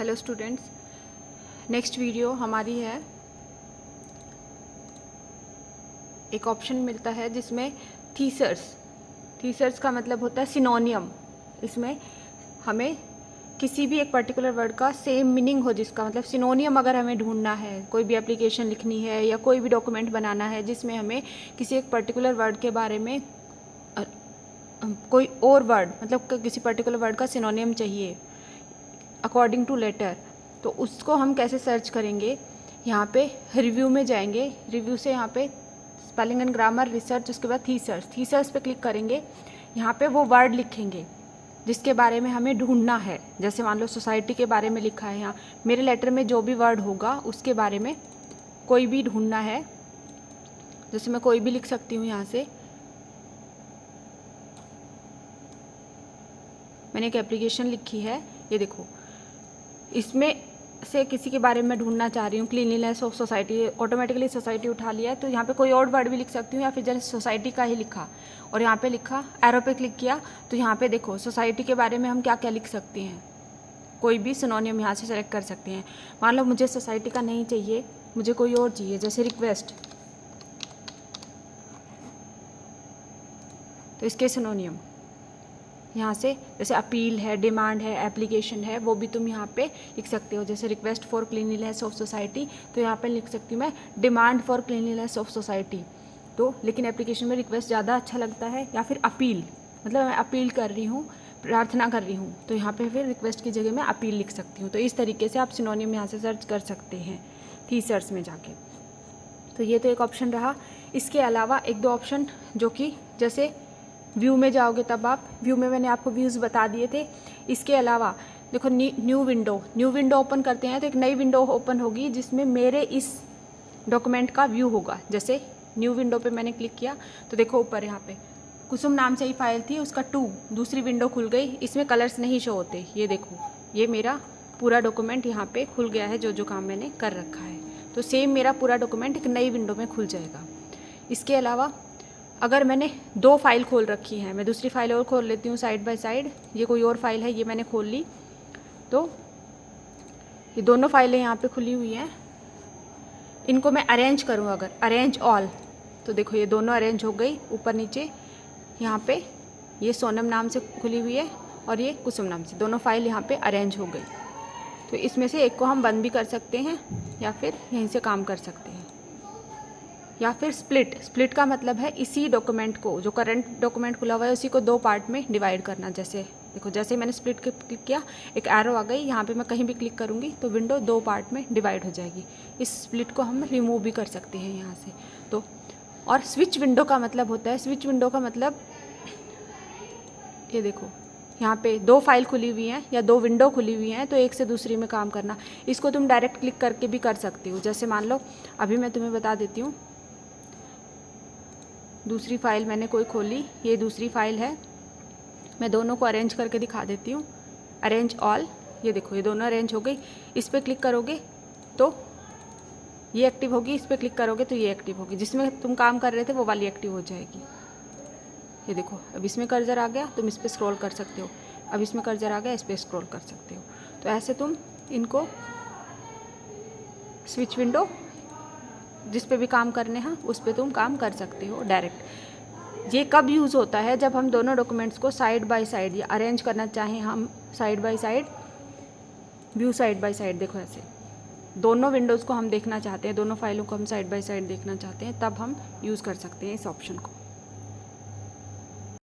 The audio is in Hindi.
हेलो स्टूडेंट्स, नेक्स्ट वीडियो हमारी है। एक ऑप्शन मिलता है जिसमें थीसर्स का मतलब होता है सिनोनियम। इसमें हमें किसी भी एक पर्टिकुलर वर्ड का सेम मीनिंग हो, जिसका मतलब सिनोनियम अगर हमें ढूंढना है, कोई भी एप्लीकेशन लिखनी है या कोई भी डॉक्यूमेंट बनाना है जिसमें हमें किसी एक पर्टिकुलर वर्ड के बारे में कोई और वर्ड मतलब किसी पर्टिकुलर वर्ड का सिनोनियम चाहिए अकॉर्डिंग टू लेटर, तो उसको हम कैसे सर्च करेंगे। यहाँ पे रिव्यू में जाएंगे, रिव्यू से यहाँ पे स्पेलिंग एंड ग्रामर रिसर्च, उसके बाद थीसर्स पे क्लिक करेंगे। यहाँ पे वो वर्ड लिखेंगे जिसके बारे में हमें ढूंढना है। जैसे मान लो सोसाइटी के बारे में लिखा है, यहाँ मेरे लेटर में जो भी वर्ड होगा उसके बारे में कोई भी ढूंढना है। जैसे मैं कोई भी लिख सकती हूँ। यहाँ से मैंने एक एप्लीकेशन लिखी है, ये देखो, इसमें से किसी के बारे में ढूंढना चाह रही हूँ, cleanliness of society. Automatically society उठा लिया है, तो यहाँ पे कोई और वर्ड भी लिख सकती हूँ, या फिर जैसे सोसाइटी का ही लिखा और यहाँ पे लिखा, एरो पे क्लिक किया, तो यहाँ पे देखो सोसाइटी के बारे में हम क्या क्या लिख सकते हैं। कोई भी सिनोनियम यहाँ से सेलेक्ट कर सकते हैं। मान लो मुझे सोसाइटी का नहीं चाहिए, मुझे कोई और चाहिए, जैसे रिक्वेस्ट, तो इसके सिनोनियम यहाँ से जैसे अपील है, डिमांड है, एप्लीकेशन है, वो भी तुम यहाँ पे लिख सकते हो। जैसे request for cleanliness of society, तो यहाँ पे लिख सकती हूँ मैं demand for cleanliness of society. तो लेकिन एप्लीकेशन में रिक्वेस्ट ज़्यादा अच्छा लगता है, या फिर अपील, मतलब मैं अपील कर रही हूँ, प्रार्थना कर रही हूँ, तो यहाँ पर फिर रिक्वेस्ट की जगह मैं अपील लिख सकती हूँ। तो इस तरीके से आप सिनोनियम यहाँ से सर्च कर सकते हैं थीसर्स में जाके। तो ये तो एक ऑप्शन रहा। इसके अलावा एक दो ऑप्शन जो कि जैसे व्यू में जाओगे तब आप व्यू में मैंने आपको व्यूज़ बता दिए थे। इसके अलावा देखो न्यू विंडो ओपन करते हैं, तो एक नई विंडो ओपन होगी जिसमें मेरे इस डॉक्यूमेंट का व्यू होगा। जैसे न्यू विंडो पे मैंने क्लिक किया, तो देखो ऊपर यहाँ पे कुसुम नाम से ही फाइल थी, उसका दूसरी विंडो खुल गई। इसमें कलर्स नहीं शो होते, ये देखो, ये मेरा पूरा डॉक्यूमेंट यहाँ पे खुल गया है, जो काम मैंने कर रखा है। तो सेम मेरा पूरा डॉक्यूमेंट एक नई विंडो में खुल जाएगा। इसके अलावा अगर मैंने दो फाइल खोल रखी हैं, मैं दूसरी फाइल और खोल लेती हूँ साइड बाय साइड। ये कोई और फाइल है, ये मैंने खोल ली, तो ये दोनों फाइलें यहाँ पे खुली हुई हैं। इनको मैं अरेंज करूँ, अगर अरेंज ऑल, तो देखो ये दोनों अरेंज हो गई ऊपर नीचे। यहाँ पे ये सोनम नाम से खुली हुई है और ये कुसुम नाम से, दोनों फाइल यहाँ पे अरेंज हो गई। तो इसमें से एक को हम बंद भी कर सकते हैं या फिर यहीं से काम कर सकते हैं। या फिर स्प्लिट का मतलब है इसी डॉक्यूमेंट को, जो करंट डॉक्यूमेंट खुला हुआ है, उसी को दो पार्ट में डिवाइड करना। जैसे देखो, जैसे मैंने स्प्लिट के क्लिक किया, एक एरो आ गई, यहाँ पे मैं कहीं भी क्लिक करूँगी तो विंडो दो पार्ट में डिवाइड हो जाएगी। इस स्प्लिट को हम रिमूव भी कर सकते हैं यहाँ से। तो और स्विच विंडो का मतलब होता है, स्विच विंडो का मतलब ये देखो, यहाँ पे दो फाइल खुली हुई हैं या दो विंडो खुली हुई हैं, तो एक से दूसरी में काम करना। इसको तुम डायरेक्ट क्लिक करके भी कर सकते हो। जैसे मान लो अभी मैं तुम्हें बता देती हूँ, दूसरी फाइल मैंने कोई खोली, ये दूसरी फाइल है, मैं दोनों को अरेंज करके दिखा देती हूँ। अरेंज ऑल, ये देखो ये दोनों अरेंज हो गई। इस पर क्लिक करोगे तो ये एक्टिव होगी, इस पर क्लिक करोगे तो ये एक्टिव होगी। जिसमें तुम काम कर रहे थे वो वाली एक्टिव हो जाएगी। ये देखो, अब इसमें कर्सर आ गया, तुम इस पर स्क्रॉल कर सकते हो। अब इसमें कर्सर आ गया, इस पर स्क्रॉल कर सकते हो। तो ऐसे तुम इनको स्विच विंडो जिस पे भी काम करने हैं उस पे तुम काम कर सकते हो डायरेक्ट। ये कब यूज़ होता है, जब हम दोनों डॉक्यूमेंट्स को साइड बाय साइड या अरेंज करना चाहें, हम side by side, view side by side, देखो ऐसे दोनों विंडोज़ को हम देखना चाहते हैं, दोनों फाइलों को हम साइड बाय साइड देखना चाहते हैं, तब हम यूज़ कर सकते हैं इस ऑप्शन को।